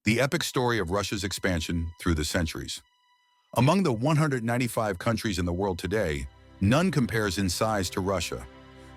The epic story of Russia's expansion through the centuries. Among the 195 countries in the world today, none compares in size to Russia.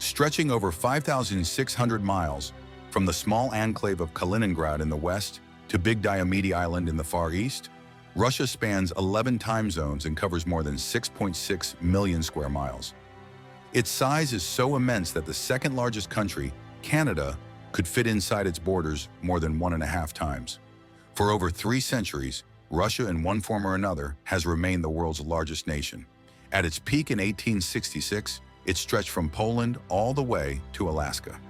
Stretching over 5,600 miles, from the small enclave of Kaliningrad in the west to Big Diomede Island in the far east, Russia spans 11 time zones and covers more than 6.6 million square miles. Its size is so immense that the second largest country, Canada, could fit inside its borders more than 1.5 times. For over 3 centuries, Russia in one form or another has remained the world's largest nation. At its peak in 1866, it stretched from Poland all the way to Alaska.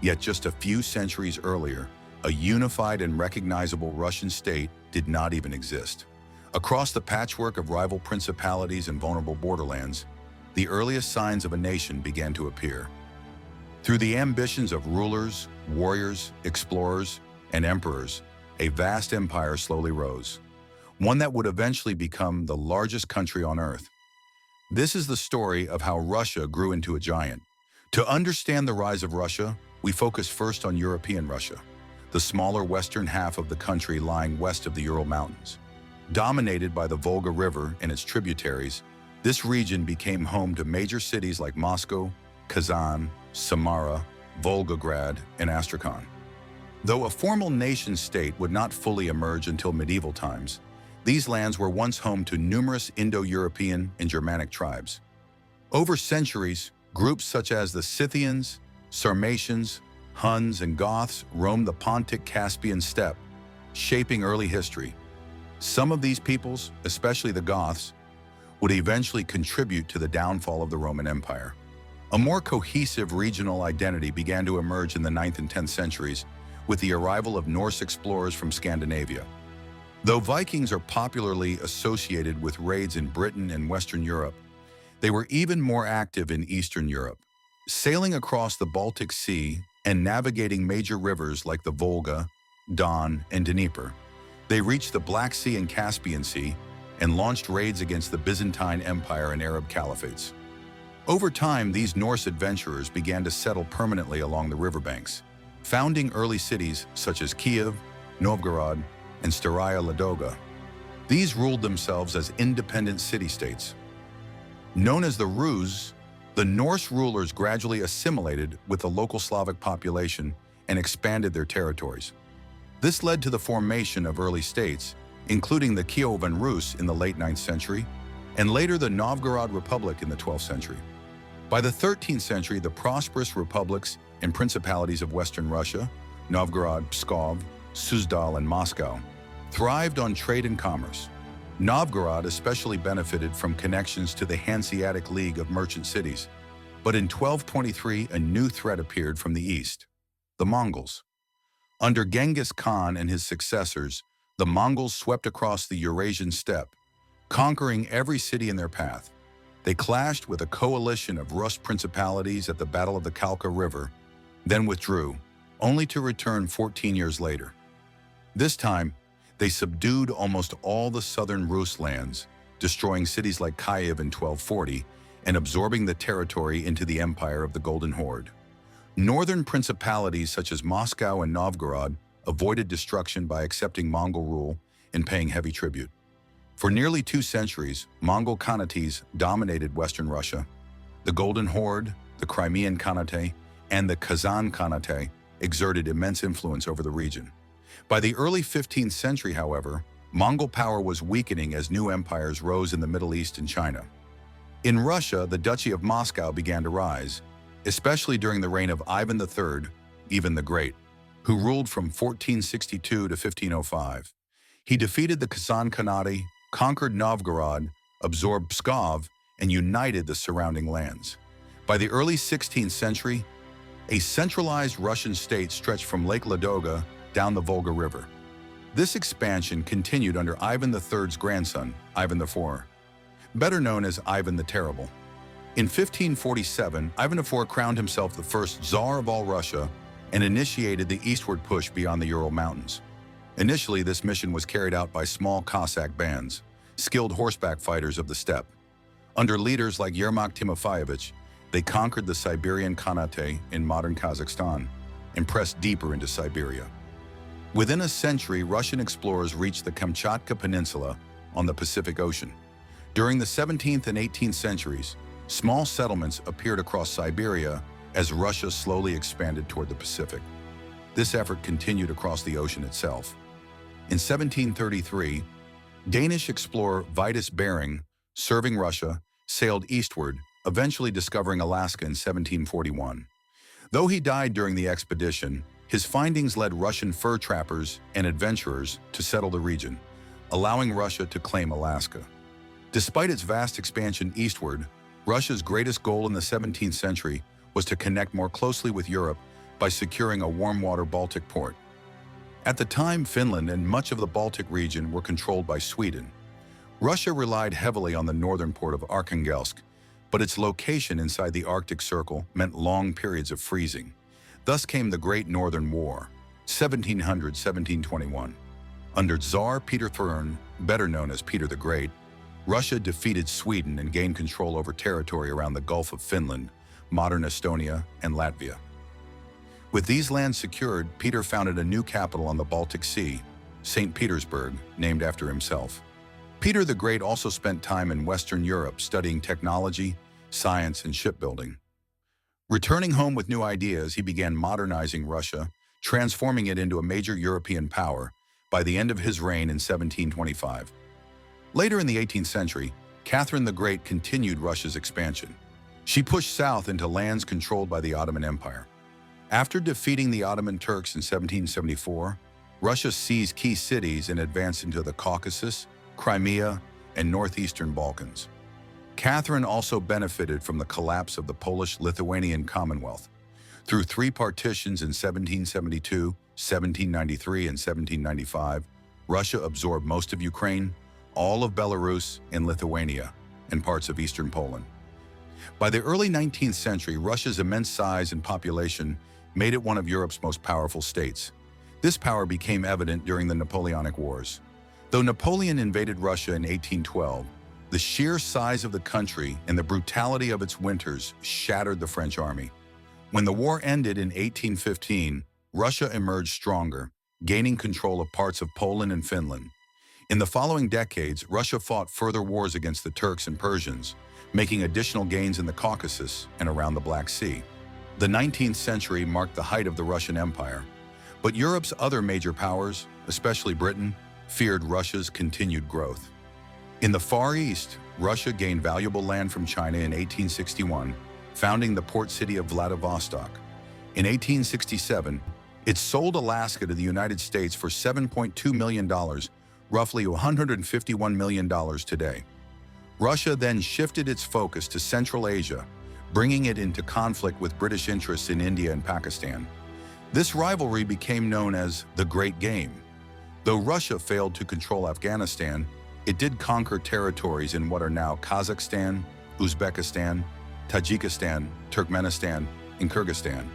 Yet just a few centuries earlier, a unified and recognizable Russian state did not even exist. Across the patchwork of rival principalities and vulnerable borderlands, the earliest signs of a nation began to appear. Through the ambitions of rulers, warriors, explorers, and emperors, a vast empire slowly rose, one that would eventually become the largest country on Earth. This is the story of how Russia grew into a giant. To understand the rise of Russia, we focus first on European Russia, the smaller western half of the country lying west of the Ural Mountains. Dominated by the Volga River and its tributaries, this region became home to major cities like Moscow, Kazan, Samara, Volgograd, and Astrakhan. Though a formal nation-state would not fully emerge until medieval times, these lands were once home to numerous Indo-European and Germanic tribes. Over centuries, groups such as the Scythians, Sarmatians, Huns, and Goths roamed the Pontic-Caspian steppe, shaping early history. Some of these peoples, especially the Goths, would eventually contribute to the downfall of the Roman Empire. A more cohesive regional identity began to emerge in the 9th and 10th centuries with the arrival of Norse explorers from Scandinavia. Though Vikings are popularly associated with raids in Britain and Western Europe, they were even more active in Eastern Europe. Sailing across the Baltic Sea and navigating major rivers like the Volga, Don, and Dnieper, they reached the Black Sea and Caspian Sea and launched raids against the Byzantine Empire and Arab caliphates. Over time, these Norse adventurers began to settle permanently along the riverbanks, founding early cities such as Kiev, Novgorod, and Staraya Ladoga. These ruled themselves as independent city-states. Known as the Rus, the Norse rulers gradually assimilated with the local Slavic population and expanded their territories. This led to the formation of early states, including the Kievan Rus in the late 9th century, and later the Novgorod Republic in the 12th century. By the 13th century, the prosperous republics and principalities of Western Russia, Novgorod, Pskov, Suzdal, and Moscow, thrived on trade and commerce. Novgorod especially benefited from connections to the Hanseatic League of merchant cities. But in 1223, a new threat appeared from the east: the Mongols. Under Genghis Khan and his successors, the Mongols swept across the Eurasian steppe, conquering every city in their path. They clashed with a coalition of Rus principalities at the Battle of the Kalka River, then withdrew, only to return 14 years later. This time, they subdued almost all the southern Rus lands, destroying cities like Kiev in 1240 and absorbing the territory into the empire of the Golden Horde. Northern principalities such as Moscow and Novgorod avoided destruction by accepting Mongol rule and paying heavy tribute. For nearly 2 centuries, Mongol Khanates dominated Western Russia. The Golden Horde, the Crimean Khanate, and the Kazan Khanate exerted immense influence over the region. By the early 15th century, however, Mongol power was weakening as new empires rose in the Middle East and China. In Russia, the Duchy of Moscow began to rise, especially during the reign of Ivan III, Ivan the Great, who ruled from 1462 to 1505. He defeated the Kazan Khanate, conquered Novgorod, absorbed Pskov, and united the surrounding lands. By the early 16th century, a centralized Russian state stretched from Lake Ladoga down the Volga River. This expansion continued under Ivan III's grandson, Ivan IV, better known as Ivan the Terrible. In 1547, Ivan IV crowned himself the first Tsar of all Russia and initiated the eastward push beyond the Ural Mountains. Initially, this mission was carried out by small Cossack bands, skilled horseback fighters of the steppe. Under leaders like Yermak Timofeyevich, they conquered the Siberian Khanate in modern Kazakhstan and pressed deeper into Siberia. Within a century, Russian explorers reached the Kamchatka Peninsula on the Pacific Ocean. During the 17th and 18th centuries, small settlements appeared across Siberia as Russia slowly expanded toward the Pacific. This effort continued across the ocean itself. In 1733, Danish explorer Vitus Bering, serving Russia, sailed eastward, eventually discovering Alaska in 1741. Though he died during the expedition, his findings led Russian fur trappers and adventurers to settle the region, allowing Russia to claim Alaska. Despite its vast expansion eastward, Russia's greatest goal in the 17th century was to connect more closely with Europe by securing a warm-water Baltic port. At the time, Finland and much of the Baltic region were controlled by Sweden. Russia relied heavily on the northern port of Arkhangelsk, but its location inside the Arctic Circle meant long periods of freezing. Thus came the Great Northern War, 1700–1721. Under Tsar Peter III, better known as Peter the Great, Russia defeated Sweden and gained control over territory around the Gulf of Finland, modern Estonia, and Latvia. With these lands secured, Peter founded a new capital on the Baltic Sea, St. Petersburg, named after himself. Peter the Great also spent time in Western Europe studying technology, science, and shipbuilding. Returning home with new ideas, he began modernizing Russia, transforming it into a major European power by the end of his reign in 1725. Later in the 18th century, Catherine the Great continued Russia's expansion. She pushed south into lands controlled by the Ottoman Empire. After defeating the Ottoman Turks in 1774, Russia seized key cities and advanced into the Caucasus, Crimea, and northeastern Balkans. Catherine also benefited from the collapse of the Polish-Lithuanian Commonwealth. Through three partitions in 1772, 1793, and 1795, Russia absorbed most of Ukraine, all of Belarus and Lithuania, and parts of eastern Poland. By the early 19th century, Russia's immense size and population made it one of Europe's most powerful states. This power became evident during the Napoleonic Wars. Though Napoleon invaded Russia in 1812, the sheer size of the country and the brutality of its winters shattered the French army. When the war ended in 1815, Russia emerged stronger, gaining control of parts of Poland and Finland. In the following decades, Russia fought further wars against the Turks and Persians, making additional gains in the Caucasus and around the Black Sea. The 19th century marked the height of the Russian Empire, but Europe's other major powers, especially Britain, feared Russia's continued growth. In the Far East, Russia gained valuable land from China in 1861, founding the port city of Vladivostok. In 1867, it sold Alaska to the United States for $7.2 million, roughly $151 million today. Russia then shifted its focus to Central Asia, bringing it into conflict with British interests in India and Pakistan. This rivalry became known as the Great Game. Though Russia failed to control Afghanistan, it did conquer territories in what are now Kazakhstan, Uzbekistan, Tajikistan, Turkmenistan, and Kyrgyzstan.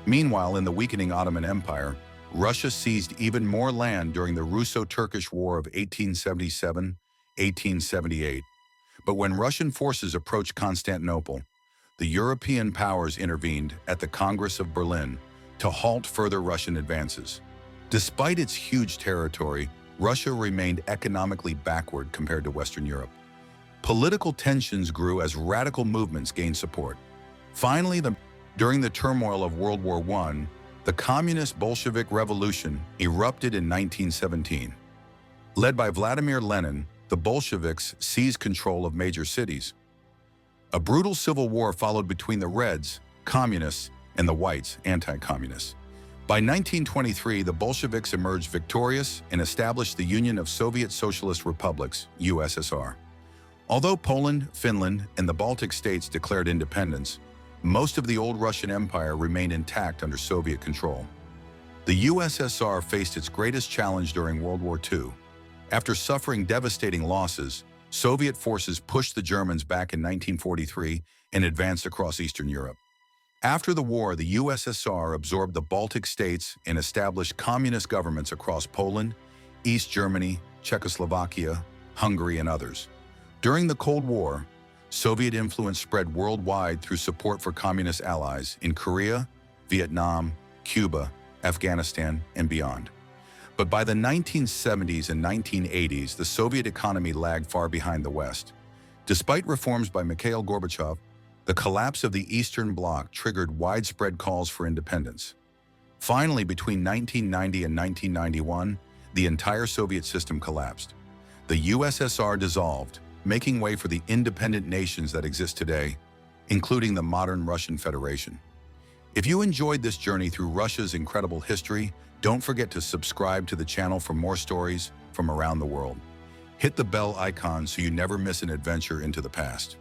Meanwhile, in the weakening Ottoman Empire, Russia seized even more land during the Russo-Turkish War of 1877–1878. But when Russian forces approached Constantinople, the European powers intervened at the Congress of Berlin to halt further Russian advances. Despite its huge territory, Russia remained economically backward compared to Western Europe. Political tensions grew as radical movements gained support. Finally, during the turmoil of World War I, the Communist Bolshevik Revolution erupted in 1917. Led by Vladimir Lenin, the Bolsheviks seized control of major cities. A brutal civil war followed between the Reds, communists, and the Whites, anti-communists. By 1923, the Bolsheviks emerged victorious and established the Union of Soviet Socialist Republics, USSR. Although Poland, Finland, and the Baltic states declared independence, most of the old Russian Empire remained intact under Soviet control. The USSR faced its greatest challenge during World War II. After suffering devastating losses, Soviet forces pushed the Germans back in 1943 and advanced across Eastern Europe. After the war, the USSR absorbed the Baltic states and established communist governments across Poland, East Germany, Czechoslovakia, Hungary, and others. During the Cold War, Soviet influence spread worldwide through support for communist allies in Korea, Vietnam, Cuba, Afghanistan, and beyond. But by the 1970s and 1980s, the Soviet economy lagged far behind the West. Despite reforms by Mikhail Gorbachev, the collapse of the Eastern Bloc triggered widespread calls for independence. Finally, between 1990 and 1991, the entire Soviet system collapsed. The USSR dissolved, making way for the independent nations that exist today, including the modern Russian Federation. If you enjoyed this journey through Russia's incredible history, don't forget to subscribe to the channel for more stories from around the world. Hit the bell icon so you never miss an adventure into the past.